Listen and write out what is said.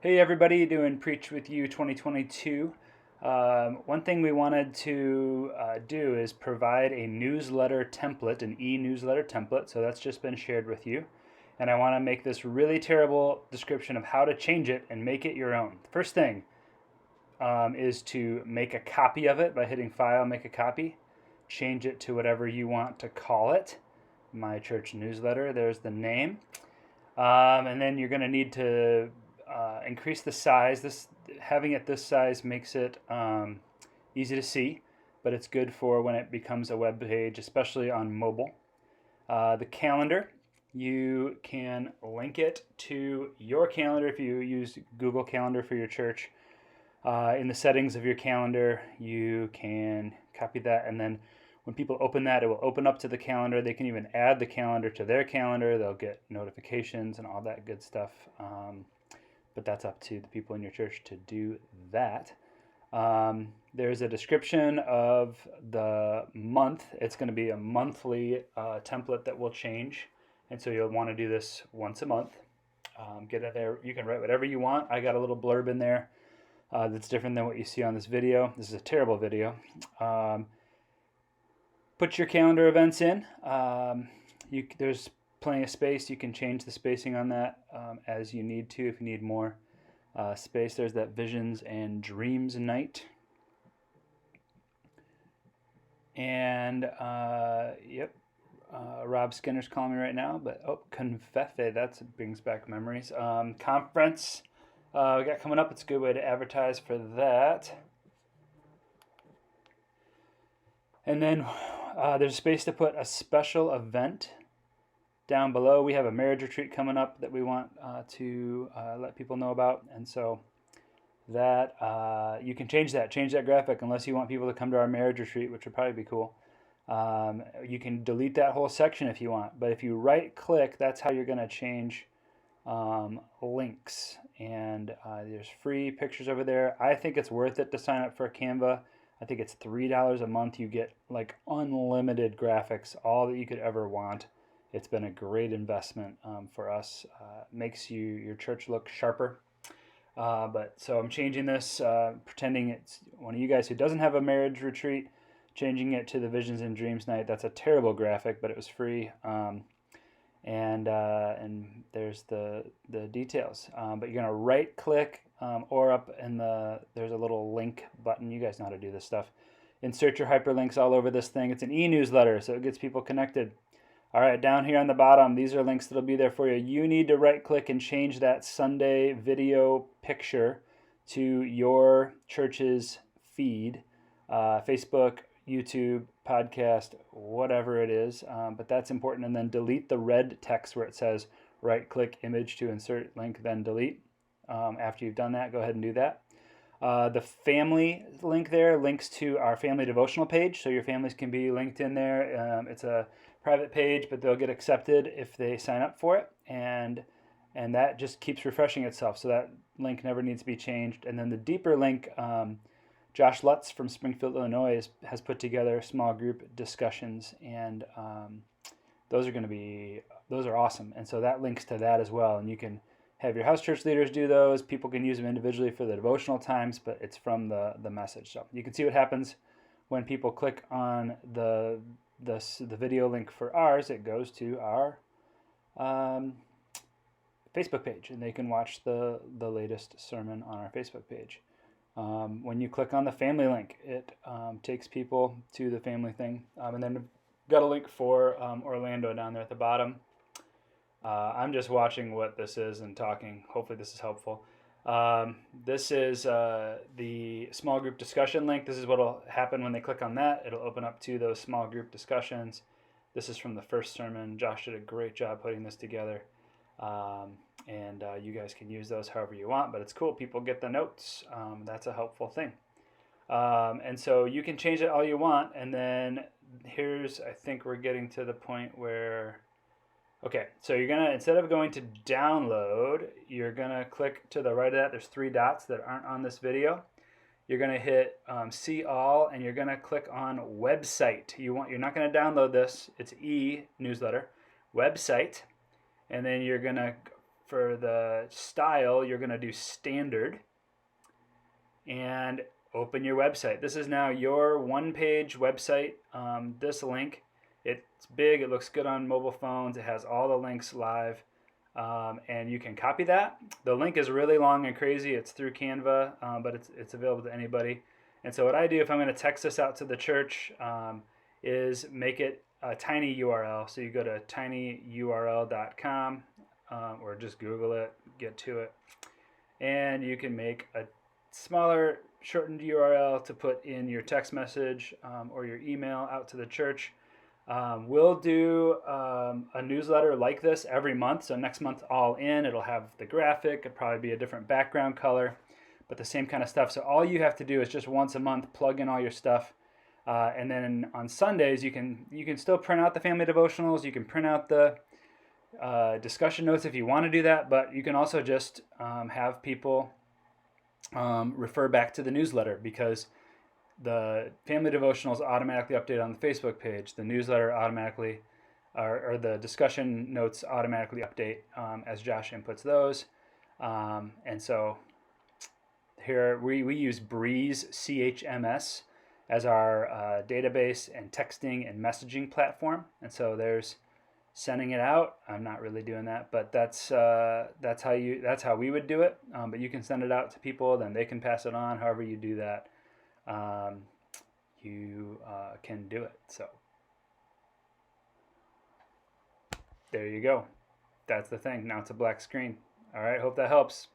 Hey everybody, doing Preach With You 2022. One thing we wanted to do is provide a newsletter template, an e-newsletter template. So that's just been shared with you. And I want to make this really terrible description of how to change it and make it your own. First thing is to make a copy of it by hitting File, Make a Copy. Change it to whatever you want to call it. My church newsletter, there's the name. And then you're going to need to increase the size. Having it this size makes it easy to see, but it's good for when it becomes a web page, especially on mobile. The calendar, you can link it to your calendar if you use Google Calendar for your church. In the settings of your calendar, you can copy that, and then when people open that, it will open up to the calendar. They can even add the calendar to their calendar. They'll get notifications and all that good stuff. But that's up to the people in your church to do that. There's a description of the month. It's going to be a monthly template that will change. And so you'll want to do this once a month. Get in there. You can write whatever you want. I got a little blurb in there that's different than what you see on this video. This is a terrible video. Put your calendar events in. There's plenty of space. You can change the spacing on that as you need to. If you need more space, there's that Visions and Dreams night. And Rob Skinner's calling me right now. But Confefe, that brings back memories. Conference we got coming up. It's a good way to advertise for that. And then there's space to put a special event down below. We have a marriage retreat coming up that we want to let people know about. And so that you can change that graphic unless you want people to come to our marriage retreat, which would probably be cool. You can delete that whole section if you want. But if you right click, that's how you're going to change links. And there's free pictures over there. I think it's worth it to sign up for Canva. I think it's $3 a month. You get like unlimited graphics, all that you could ever want. It's been a great investment for us. Makes your church look sharper. So I'm changing this, pretending it's one of you guys who doesn't have a marriage retreat, changing it to the Visions and Dreams night. That's a terrible graphic, but it was free. And there's the details. But you're gonna right click or up in there's a little link button. You guys know how to do this stuff. Insert your hyperlinks all over this thing. It's an e-newsletter, so it gets people connected. All right, down here on the bottom, these are links that'll be there for you. You need to right click and change that Sunday video picture to your church's feed, Facebook, YouTube, podcast, whatever it is, but that's important. And then delete the red text where it says right click image to insert link, then delete. After you've done that, go ahead and do that. The family link there links to our family devotional page, so your families can be linked in there. It's a private page, but they'll get accepted if they sign up for it, and that just keeps refreshing itself, so that link never needs to be changed. And then the deeper link, Josh Lutz from Springfield, Illinois has put together small group discussions, and those are awesome. And so that links to that as well, and you can have your house church leaders do those. People can use them individually for the devotional times, but it's from the message. So you can see what happens when people click on the video link for ours. It goes to our Facebook page, and they can watch the latest sermon on our Facebook page. When you click on the family link, it takes people to the family thing. And then we've got a link for Orlando down there at the bottom. I'm just watching what this is and talking. Hopefully this is helpful. This is the small group discussion link. This is what will happen when they click on that. It'll open up to those small group discussions. This is from the first sermon. Josh did a great job putting this together. And you guys can use those however you want, but it's cool. People get the notes. That's a helpful thing. And so you can change it all you want. And then I think we're getting to the point where, okay, so you're going to, instead of going to download, you're going to click to the right of that. There's 3 dots that aren't on this video. You're going to hit see all, and you're going to click on website. You're not going to download this. It's e-newsletter, website. And then you're going to for the style, you're going to do standard and open your website. This is now your one-page website. This link, it's big, it looks good on mobile phones, it has all the links live, and you can copy that. The link is really long and crazy. It's through Canva, but it's available to anybody. And so what I do if I'm going to text this out to the church is make it a tiny URL. So you go to tinyurl.com or just Google it, get to it, and you can make a smaller shortened URL to put in your text message or your email out to the church. We'll do a newsletter like this every month. So next month, All In, it'll have the graphic. It'll probably be a different background color, but the same kind of stuff. So all you have to do is just once a month plug in all your stuff. And then on Sundays, you can still print out the family devotionals. You can print out the discussion notes if you want to do that, but you can also just have people refer back to the newsletter, because the family devotionals automatically update on the Facebook page. The newsletter automatically, or the discussion notes automatically update as Josh inputs those. And so here we use Breeze CHMS as our database and texting and messaging platform. And so there's sending it out. I'm not really doing that, but that's how we would do it. But you can send it out to people, then they can pass it on. However you do that, you can do it. So there you go. That's the thing. Now it's a black screen. All right. Hope that helps.